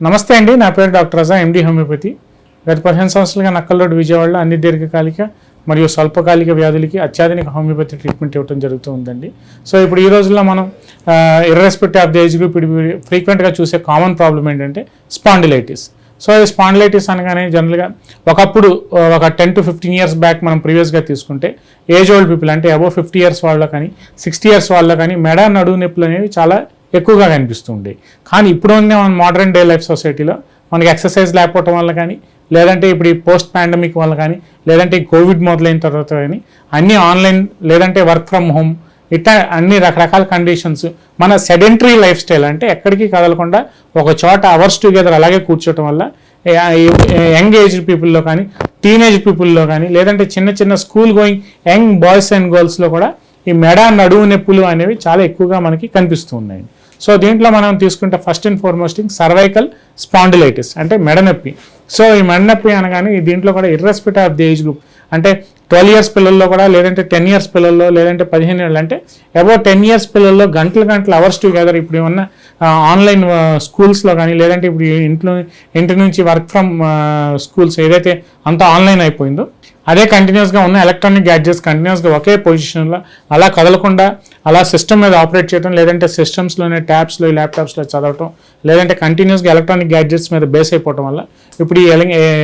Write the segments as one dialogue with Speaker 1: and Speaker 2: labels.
Speaker 1: నమస్తే అండి, నా పేరు డాక్టర్ రజా, ఎండి హోమియోపతి. గత 15 సంవత్సరాలుగా నక్కల్లోడ్ విజయవాడలో అన్ని దీర్ఘకాలిక మరియు స్వల్పకాలిక వ్యాధులకి అత్యాధునిక హోమియోపతి ట్రీట్మెంట్ ఇవ్వడం జరుగుతూ ఉందండి. సో ఇప్పుడు ఈ రోజుల్లో మనం irrespective of the age group ఫ్రీక్వెంట్గా చూసే కామన్ ప్రాబ్లం ఏంటంటే స్పాండిలైటిస్. సో ఈ స్పాండిలైటిస్ అనగానే జనరల్గా ఒకప్పుడు ఒక 10 to 15 years బ్యాక్ మనం ప్రీవియస్గా తీసుకుంటే ఏజ్ ఓల్డ్ పీపుల్ అంటే అబోవ్ 50 years వాళ్ళలో కానీ 60 years వాళ్ళలో కానీ మెడ నడువు నొప్పులు అనేవి చాలా ఎక్కువగా కనిపిస్తుండే. కానీ ఇప్పుడు ఉన్న మోడర్న్ డే లైఫ్ సొసైటీలో మనకి ఎక్సర్సైజ్ లేకపోవటం వల్ల కానీ, లేదంటే ఇప్పుడు ఈ పోస్ట్ పాండమిక్ వల్ల కానీ, లేదంటే ఈ కోవిడ్ మొదలైన తర్వాత కానీ అన్నీ ఆన్లైన్, లేదంటే వర్క్ ఫ్రమ్ హోమ్, ఇట్లా అన్ని రకరకాల కండిషన్స్, మన సెడెంటరీ లైఫ్ స్టైల్ అంటే ఎక్కడికి కదలకుండా ఒక చోట అవర్స్ టుగెదర్ అలాగే కూర్చోవటం వల్ల యంగ్ ఏజ్ పీపుల్లో కానీ, టీనేజ్ పీపుల్లో కానీ, లేదంటే చిన్న చిన్న school going young boys and గర్ల్స్లో కూడా ఈ మెడ నడువు నొప్పులు అనేవి చాలా ఎక్కువగా మనకి కనిపిస్తూ ఉన్నాయి. సో దీంట్లో మనం తీసుకుంటే first and foremost cervical spondylitis అంటే మెడ నొప్పి. సో ఈ మెడ నొప్పి అనగానే దీంట్లో కూడా irrespective of the age group అంటే 12 years పిల్లల్లో కూడా, లేదంటే 10 years పిల్లల్లో, లేదంటే 15 ఏళ్ళు అంటే అబౌవ్ 10 years పిల్లల్లో గంటలు అవర్స్ టుగెదర్ ఇప్పుడు ఏమన్నా ఆన్లైన్ స్కూల్స్లో కానీ, లేదంటే ఇప్పుడు ఇంటి నుంచి వర్క్ ఫ్రమ్ స్కూల్స్ ఏదైతే అంతా ఆన్లైన్ అయిపోయిందో అదే కంటిన్యూస్గా ఉన్న ఎలక్ట్రానిక్ గ్యాడ్జెట్స్ కంటిన్యూస్గా ఒకే పొజిషన్లో అలా కదలకుండా అలా సిస్టమ్ మీద ఆపరేట్ చేయడం, లేదంటే సిస్టమ్స్లోనే ట్యాబ్స్లో ల్యాప్టాప్స్లో చదవటం, లేదంటే కంటిన్యూస్గా ఎలక్ట్రానిక్ గ్యాడ్జెట్స్ మీద బేస్ అయిపోవటం వల్ల ఇప్పుడు ఈ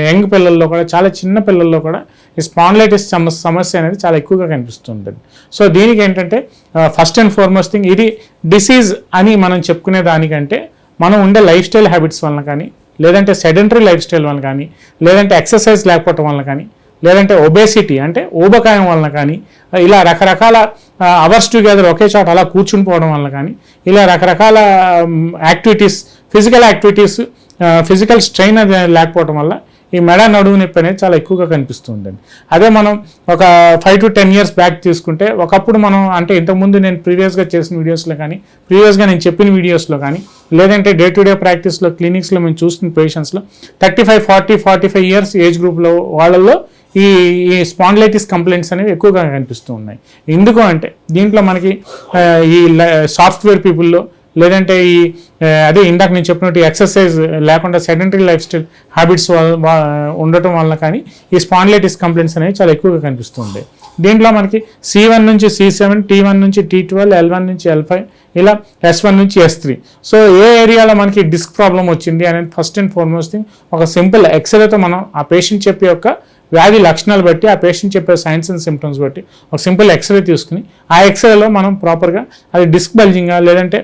Speaker 1: యంగ్ పిల్లల్లో కూడా, చాలా చిన్న పిల్లల్లో కూడా ఈ స్పాండిలైటిస్ సమస్య అనేది చాలా ఎక్కువగా కనిపిస్తుంది. సో దీనికి ఏంటంటే ఫస్ట్ అండ్ ఫార్మోస్ట్ థింగ్, ఇది డిసీజ్ అని మనం చెప్పుకునే దానికంటే మనం ఉండే లైఫ్ స్టైల్ హ్యాబిట్స్ వలన కానీ, లేదంటే సెడెంటరీ లైఫ్ స్టైల్ వలన కానీ, లేదంటే ఎక్సర్సైజ్ లేకపోవటం వలన కానీ, లేదంటే ఒబేసిటీ అంటే ఊబకాయం వలన కానీ, ఇలా రకరకాల అవర్స్ టుగెదర్ ఒకే చోట అలా కూర్చుని పోవడం వల్ల కానీ, ఇలా రకరకాల activities, physical activities, physical strain అది లేకపోవడం వల్ల ఈ మెడ నడువు నొప్పి అనేది చాలా ఎక్కువగా కనిపిస్తుందండి. అదే మనం ఒక 5 to 10 years బ్యాక్ తీసుకుంటే, ఒకప్పుడు మనం అంటే ఇంతకుముందు నేను ప్రీవియస్గా చేసిన వీడియోస్లో కానీ, ప్రీవియస్గా నేను చెప్పిన వీడియోస్లో కానీ, లేదంటే డే టు డే ప్రాక్టీస్లో క్లినిక్స్లో మేము చూస్తున్న పేషెంట్స్లో 35, 40, 45 years ఏజ్ గ్రూప్లో వాళ్ళల్లో ఈ స్పాండిలైటిస్ కంప్లైంట్స్ అనేవి ఎక్కువగా కనిపిస్తూ ఉన్నాయి. ఎందుకు అంటే దీంట్లో మనకి ఈ సాఫ్ట్వేర్ పీపుల్లో, లేదంటే ఈ అదే ఇందాక నేను చెప్పినట్టు ఎక్సర్సైజ్ లేకుండా సెడెంటరీ లైఫ్ స్టైల్ హ్యాబిట్స్ ఉండటం వల్ల కానీ ఈ స్పాండిలైటిస్ కంప్లైంట్స్ అనేవి చాలా ఎక్కువగా కనిపిస్తుంది. దీంట్లో మనకి C1 నుంచి C7, T1 నుంచి T12, L1 నుంచి L5, ఇలా S1 నుంచి S3. సో ఏ ఏరియాలో మనకి డిస్క్ ప్రాబ్లం వచ్చింది అనేది ఫస్ట్ అండ్ ఫార్మోస్ట్ థింగ్ ఒక సింపుల్ ఎక్స్రేతో మనం ఆ పేషెంట్ చెప్పే యొక్క వ్యాధి లక్షణాలు బట్టి, ఆ పేషెంట్ చెప్పే సైన్స్ అండ్ సిమ్టమ్స్ బట్టి ఒక సింపుల్ ఎక్స్రే తీసుకుని ఆ ఎక్స్రేలో మనం ప్రాపర్గా అది డిస్క్ బల్జింగా, లేదంటే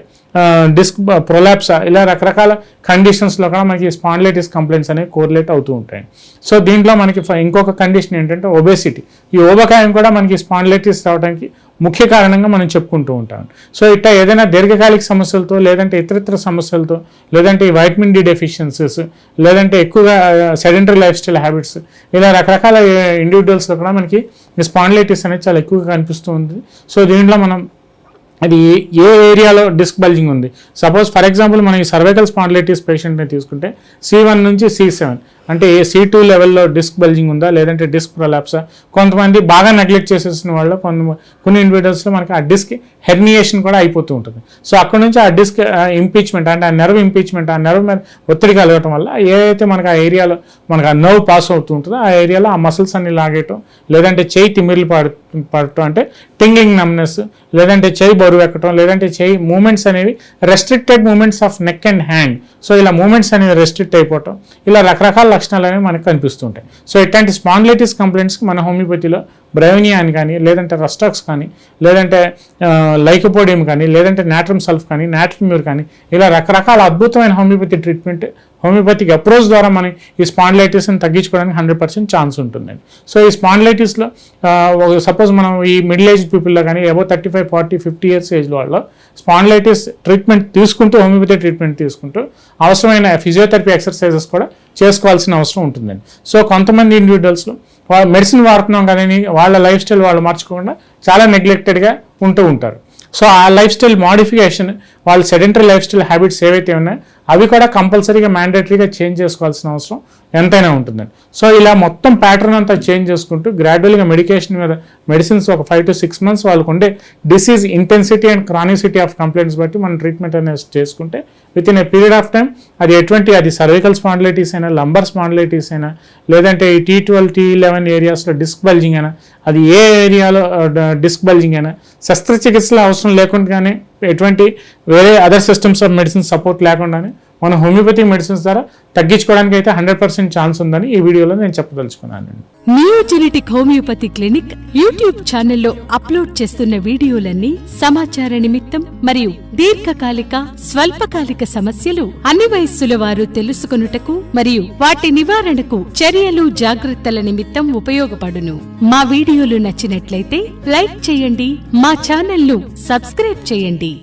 Speaker 1: డిస్క్ ప్రొలాప్సా, ఇలా రకరకాల కండిషన్స్లో కూడా మనకి స్పాండిలైటిస్ కంప్లైంట్స్ అనేవి కోరిలేట్ అవుతూ ఉంటాయి. సో దీంట్లో మనకి ఇంకొక కండిషన్ ఏంటంటే ఒబేసిటీ. ఈ ఊబకాయం కూడా మనకి స్పాండిలైటిస్ రావడానికి ముఖ్య కారణంగా మనం చెప్పుకుంటూ ఉంటాం. సో ఇట్లా ఏదైనా దీర్ఘకాలిక సమస్యలతో, లేదంటే ఇతరితర సమస్యలతో, లేదంటే ఈ వైటమిన్ డి డెఫిషియన్సీస్, లేదంటే ఎక్కువగా సెడెంటరీ లైఫ్ స్టైల్ హ్యాబిట్స్, ఇలా రకరకాల ఇండివిజువల్స్లో కూడా మనకి ఈ స్పాండిలైటిస్ అనేది చాలా ఎక్కువగా కనిపిస్తూ ఉంది. సో దీంట్లో మనం అది ఏ ఏరియాలో డిస్క్ బల్జింగ్ ఉంది, సపోజ్ ఫర్ ఎగ్జాంపుల్ మనం ఈ సర్వైకల్ స్పాండిలైటిస్ పేషెంట్ని తీసుకుంటే C1 నుంచి C7 అంటే C2 లెవెల్లో డిస్క్ బల్జింగ్ ఉందా, లేదంటే డిస్క్ ప్రొలాప్సా, కొంతమంది బాగా నెగ్లెక్ట్ చేసేసిన వాళ్ళు కొన్ని ఇండివిజువల్స్లో మనకి ఆ డిస్క్ హెర్నియేషన్ కూడా అయిపోతూ ఉంటుంది. సో అక్కడ నుంచి ఆ డిస్క్ ఇంపీచ్మెంట్ అంటే ఆ నెర్వ్ ఇంపీచ్మెంట్, ఆ నెర్వ్ మీద ఒత్తిడి కలగటం వల్ల ఏదైతే మనకి ఆ ఏరియాలో మనకు ఆ నర్వ్ పాస్ అవుతూ ఉంటుందో ఆ ఏరియాలో ఆ మసిల్స్ అన్ని లాగేయటం, లేదంటే చేయి తిమ్మిర్లు పడటం అంటే టింగింగ్ నమ్నెస్, లేదంటే చేయి బరువు ఎక్కటం, లేదంటే చేయి మూమెంట్స్ అనేవి restricted moments of neck and hand. So ఇలా మూమెంట్స్ అనేవి రెస్ట్రిక్ట్ అయిపోవటం, ఇలా రకరకాల లక్షణాలు అనేవి మనకు కనిపిస్తుంటాయి. సో ఇట్లాంటి స్పాండిలైటిస్ కంప్లైంట్స్కి మన హోమియోపతిలో బ్రయోనియా అని కానీ, లేదంటే రస్టాక్స్ కానీ, లేదంటే లైకోపోడియం కానీ, లేదంటే నాట్రమ్ సల్ఫ్ కానీ, నాట్రమ్యూర్ కానీ, ఇలా రకరకాల అద్భుతమైన హోమియోపతి ట్రీట్మెంట్, హోమియోపతిక్ అప్రోచ్ ద్వారా మనం ఈ స్పాండిలైటిస్ని తగ్గించుకోవడానికి 100% ఛాన్స్ ఉంటుందండి. సో ఈ స్పాండిలైటిస్లో సపోజ్ మనం ఈ మిడిల్ ఏజ్ పీపుల్లో కానీ, అబౌవ్ 35, 40, 50 years ఏజ్లో వాళ్ళు స్పాండిలైటిస్ ట్రీట్మెంట్ తీసుకుంటూ, హోమియోపతి ట్రీట్మెంట్ తీసుకుంటూ అవసరమైన ఫిజియోథెరపీ ఎక్సర్సైజెస్ కూడా చేసుకోవాల్సిన అవసరం ఉంటుందండి. సో కొంతమంది ఇండివిజువల్స్లో వాళ్ళు మెడిసిన్ వాడుతున్నాం కానీ వాళ్ళ లైఫ్ స్టైల్ వాళ్ళు మార్చుకోకుండా చాలా నెగ్లెక్టెడ్గా ఉంటూ ఉంటారు. సో ఆ లైఫ్ స్టైల్ మోడిఫికేషన్, వాళ్ళ సెడెంటరీ లైఫ్ స్టైల్ హ్యాబిట్స్ ఏవైతే ఉన్నాయో అవి కూడా కంపల్సరీగా మ్యాండేటరీగా చేంజ్ చేసుకోవాల్సిన అవసరం ఎంతైనా ఉంటుందండి. సో ఇలా మొత్తం ప్యాటర్న్ అంతా చేంజ్ చేసుకుంటూ గ్రాడ్యువల్గా మెడికేషన్ మీద మెడిసిన్స్ ఒక 5 to 6 months వాళ్ళకు ఉండే disease intensity and chronicity of complaints బట్టి మనం ట్రీట్మెంట్ అనేది చేసుకుంటే with in a period of time అది సర్వికల్ స్పాండిలైటిస్ అయినా, లంబర్ స్పాండిలైటిస్ అయినా, లేదంటే ఈ T12 T11 ఏరియాస్లో డిస్క్ బల్జింగ్ అయినా, అది ఏ ఏరియాలో డిస్క్ బల్జింగ్ అయినా శస్త్రచికిత్సలు అవసరం లేకుండానే ఎటువంటి వేరే other systems of medicine support లేకుండానే మన హోమియోపతి మెడిసిన్స్ ద్వారా తగ్గించుకోవడానికి అయితే 100% ఛాన్స్ ఉందని ఈ వీడియోలో నేను చెప్పదలుచుకున్నాను.
Speaker 2: New genetic homeopathy clinic YouTube ఛానల్లో అప్లోడ్ చేస్తున్న వీడియోలన్నీ సమాచార నిమిత్తం మరియు దీర్ఘకాలిక స్వల్పకాలిక సమస్యలు అన్ని వయస్సుల వారు తెలుసుకొనుటకు మరియు వాటి నివారణకు చర్యలు జాగ్రత్తల నిమిత్తం ఉపయోగపడును. మా వీడియోలు నచ్చినట్లయితే లైక్ చేయండి, మా ఛానల్ ను సబ్స్క్రైబ్ చేయండి.